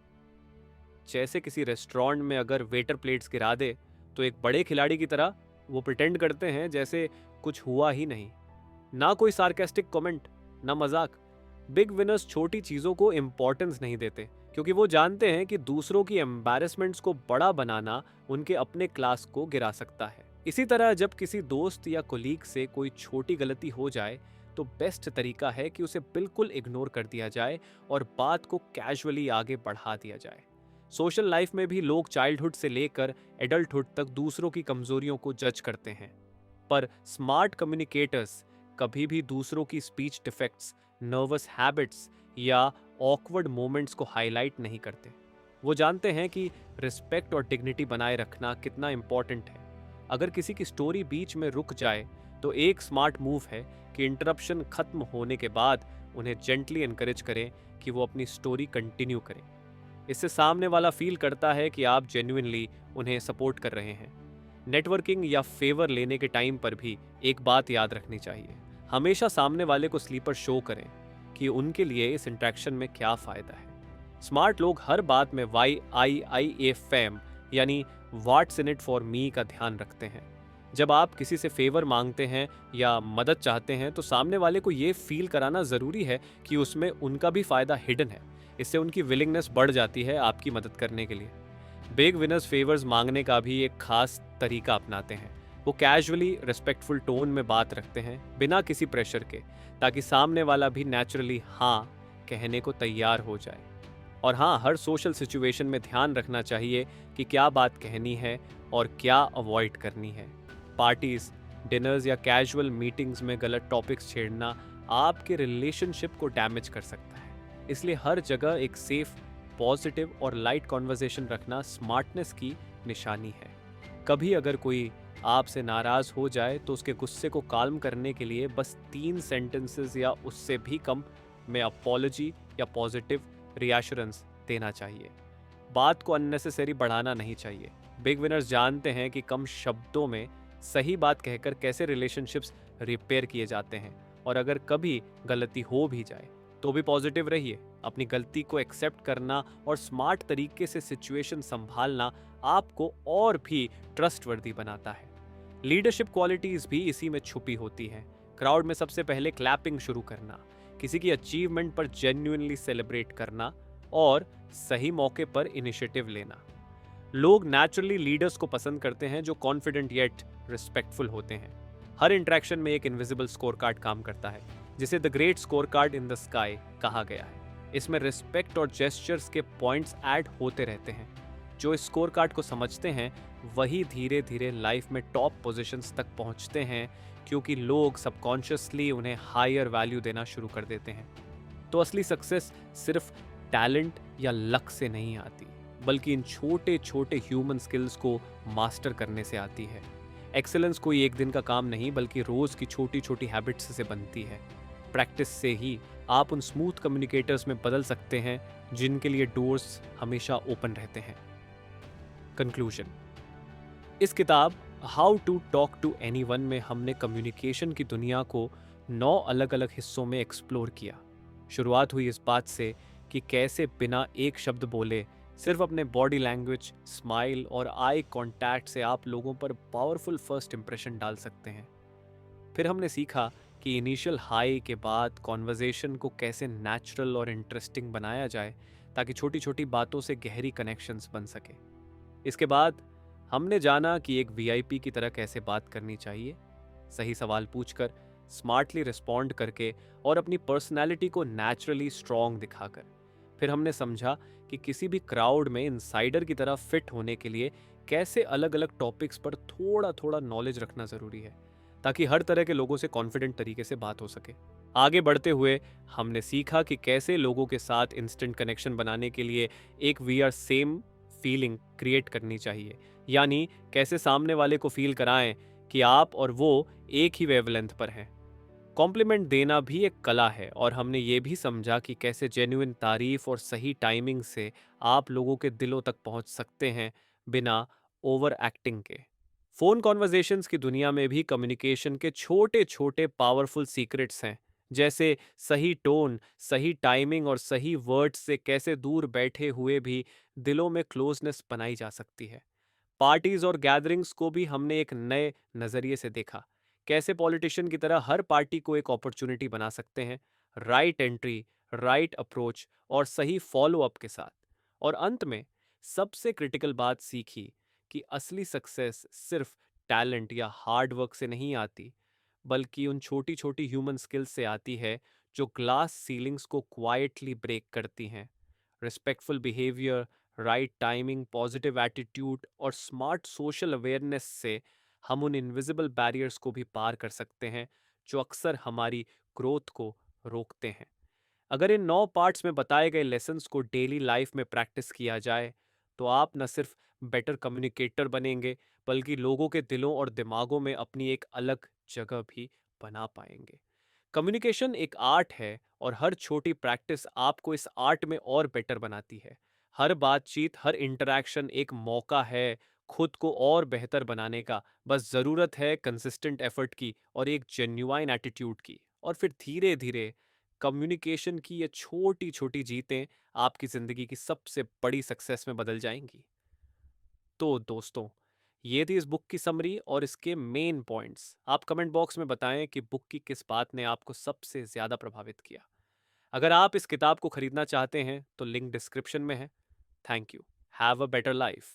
जैसे किसी रेस्टोरेंट में अगर वेटर प्लेट्स गिरा दे तो एक बड़े खिलाड़ी की तरह वो प्रिटेंड करते हैं जैसे कुछ हुआ ही नहीं। ना कोई सार्केस्टिक कमेंट, ना मजाक। बिग विनर्स छोटी चीजों को इंपॉर्टेंस नहीं देते क्योंकि वो जानते हैं कि दूसरों की एम्बैरेसमेंट्स को बड़ा बनाना उनके अपने क्लास को गिरा सकता है। इसी तरह जब किसी दोस्त या कोलीग से कोई छोटी गलती हो जाए तो बेस्ट तरीका है कि उसे बिल्कुल इग्नोर कर दिया जाए और बात को कैजुअली आगे बढ़ा दिया जाए। सोशल लाइफ में भी लोग चाइल्डहुड से लेकर एडल्टहुड तक दूसरों की कमजोरियों को जज करते हैं, पर स्मार्ट कम्युनिकेटर्स कभी भी दूसरों की स्पीच डिफेक्ट्स, नर्वस हैबिट्स या ऑकवर्ड मोमेंट्स को हाईलाइट नहीं करते। वो जानते हैं कि रिस्पेक्ट और डिग्निटी बनाए रखना कितना इंपॉर्टेंट है। अगर किसी की स्टोरी बीच में रुक जाए तो एक स्मार्ट मूव है कि इंटरप्शन खत्म होने के बाद उन्हें जेंटली एनकरेज करें कि वो अपनी स्टोरी कंटिन्यू करें। इससे सामने वाला फील करता है कि आप जेन्युइनली उन्हें सपोर्ट कर रहे हैं। नेटवर्किंग या फेवर लेने के टाइम पर भी एक बात याद रखनी चाहिए, हमेशा सामने वाले को स्लीपर शो करें कि उनके लिए इस इंटरेक्शन में क्या फ़ायदा है। स्मार्ट लोग हर बात में YIIA यानी what's in it for me का ध्यान रखते हैं। जब आप किसी से फेवर मांगते हैं या मदद चाहते हैं तो सामने वाले को ये फील कराना ज़रूरी है कि उसमें उनका भी फ़ायदा हिडन है। इससे उनकी विलिंगनेस बढ़ जाती है आपकी मदद करने के लिए। बिग विनर्स फेवर्स मांगने का भी एक खास तरीका अपनाते हैं। वो कैजुअली रिस्पेक्टफुल टोन में बात रखते हैं बिना किसी प्रेशर के, ताकि सामने वाला भी नेचुरली हाँ कहने को तैयार हो जाए। और हाँ, हर सोशल सिचुएशन में ध्यान रखना चाहिए कि क्या बात कहनी है और क्या अवॉइड करनी है। पार्टीज, डिनर्स या कैजुअल मीटिंग्स में गलत टॉपिक्स छेड़ना आपके रिलेशनशिप को डैमेज कर सकता है। इसलिए हर जगह एक सेफ, पॉजिटिव और लाइट कॉन्वर्सेशन रखना स्मार्टनेस की निशानी है। कभी अगर कोई आपसे नाराज हो जाए तो उसके गुस्से को काल्म करने के लिए बस 3 सेंटेंसेस या उससे भी कम में अपॉलॉजी या पॉजिटिव रिएश्योरेंस देना चाहिए। बात को अननेसेसरी बढ़ाना नहीं चाहिए। बिग विनर्स जानते हैं कि कम शब्दों में सही बात कहकर कैसे रिलेशनशिप्स रिपेयर किए जाते हैं। और अगर कभी गलती हो भी जाए तो भी पॉजिटिव रहिए। अपनी गलती को एक्सेप्ट करना और स्मार्ट तरीके से सिचुएशन संभालना आपको और भी ट्रस्टवर्दी बनाता है। लीडरशिप क्वालिटीज भी इसी में छुपी होती हैं। क्राउड में सबसे पहले क्लैपिंग शुरू करना, किसी की अचीवमेंट पर जेन्युइनली सेलिब्रेट करना और सही मौके पर इनिशिएटिव लेना। लोग नेचुरली लीडर्स को पसंद करते हैं जो कॉन्फिडेंट येट रिस्पेक्टफुल होते हैं। हर इंटरेक्शन में एक इनविजिबल स्कोर कार्ड काम करता है, जिसे the great score card in the sky कहा गया है। इसमें रिस्पेक्ट और जेस्चर्स के पॉइंट्स ऐड होते रहते हैं। जो इस स्कोर कार्ड को समझते हैं वही धीरे धीरे लाइफ में टॉप पोजीशंस तक पहुंचते हैं, क्योंकि लोग सबकॉन्शियसली उन्हें हायर वैल्यू देना शुरू कर देते हैं। तो असली सक्सेस सिर्फ टैलेंट या लक से नहीं आती, बल्कि इन छोटे छोटे ह्यूमन स्किल्स को मास्टर करने से आती है। एक्सेलेंस कोई एक दिन का काम नहीं, बल्कि रोज की छोटी छोटी हैबिट्स से बनती है। प्रैक्टिस से ही आप उन स्मूथ कम्युनिकेटर्स में बदल सकते हैं जिनके लिए डोर्स हमेशा ओपन रहते हैं। कंक्लूजन। इस किताब how to talk to anyone में हमने कम्युनिकेशन की दुनिया को 9 अलग अलग हिस्सों में एक्सप्लोर किया। शुरुआत हुई इस बात से कि कैसे बिना एक शब्द बोले सिर्फ अपने बॉडी लैंग्वेज, स्माइल और आई कांटेक्ट से आप लोगों पर पावरफुल फर्स्ट इंप्रेशन डाल सकते हैं। फिर हमने सीखा कि इनिशियल हाई के बाद कॉन्वर्जेशन को कैसे नेचुरल और इंटरेस्टिंग बनाया जाए ताकि छोटी छोटी बातों से गहरी कनेक्शंस बन सके। इसके बाद हमने जाना कि एक वीआईपी की तरह कैसे बात करनी चाहिए, सही सवाल पूछकर, स्मार्टली रिस्पॉन्ड करके और अपनी पर्सनैलिटी को नेचुरली स्ट्रॉन्ग दिखाकर। फिर हमने समझा कि किसी भी क्राउड में इनसाइडर की तरह फिट होने के लिए कैसे अलग अलग टॉपिक्स पर थोड़ा थोड़ा नॉलेज रखना ज़रूरी है, ताकि हर तरह के लोगों से कॉन्फिडेंट तरीके से बात हो सके। आगे बढ़ते हुए हमने सीखा कि कैसे लोगों के साथ इंस्टेंट कनेक्शन बनाने के लिए एक we are same feeling create करनी चाहिए, यानी कैसे सामने वाले को फील कराएं कि आप और वो एक ही वेवलेंथ पर हैं। कॉम्प्लीमेंट देना भी एक कला है और हमने ये भी समझा कि कैसे जेन्युइन तारीफ और सही टाइमिंग से आप लोगों के दिलों तक पहुंच सकते हैं बिना ओवर एक्टिंग के। फोन कॉन्वर्जेशंस की दुनिया में भी कम्युनिकेशन के छोटे छोटे पावरफुल सीक्रेट्स हैं, जैसे सही टोन, सही टाइमिंग और सही वर्ड्स से कैसे दूर बैठे हुए भी दिलों में क्लोजनेस बनाई जा सकती है। पार्टीज और गैदरिंग्स को भी हमने एक नए नजरिए से देखा, कैसे पॉलिटिशियन की तरह हर पार्टी को एक अपॉर्चुनिटी बना सकते हैं, राइट एंट्री, राइट अप्रोच और सही फॉलो अप के साथ। और अंत में सबसे क्रिटिकल बात सीखी कि असली सक्सेस सिर्फ टैलेंट या हार्ड वर्क से नहीं आती, बल्कि उन छोटी छोटी ह्यूमन स्किल्स से आती है जो ग्लास सीलिंग्स को क्वाइटली ब्रेक करती हैं। Respectful behaviour, right timing, positive attitude और स्मार्ट सोशल अवेयरनेस से हम उन इनविजिबल बैरियर्स को भी पार कर सकते हैं जो अक्सर हमारी ग्रोथ को रोकते हैं। अगर इन 9 पार्ट्स में बताए गए लेसन्स को डेली लाइफ में प्रैक्टिस किया जाए तो आप न सिर्फ बेटर कम्युनिकेटर बनेंगे, बल्कि लोगों के दिलों और दिमागों में अपनी एक अलग जगह भी बना पाएंगे। कम्युनिकेशन एक आर्ट है और हर छोटी प्रैक्टिस आपको इस आर्ट में और बेटर बनाती है। हर बातचीत, हर इंटरेक्शन एक मौका है खुद को और बेहतर बनाने का। बस ज़रूरत है कंसिस्टेंट एफर्ट की और एक जेन्युइन एटीट्यूड की। और फिर धीरे धीरे कम्युनिकेशन की ये छोटी छोटी जीतें आपकी ज़िंदगी की सबसे बड़ी सक्सेस में बदल जाएंगी। तो दोस्तों, ये थी इस बुक की समरी और इसके मेन पॉइंट्स। आप कमेंट बॉक्स में बताएं कि बुक की किस बात ने आपको सबसे ज़्यादा प्रभावित किया। अगर आप इस किताब को खरीदना चाहते हैं तो लिंक डिस्क्रिप्शन में है। Thank you. Have a better life.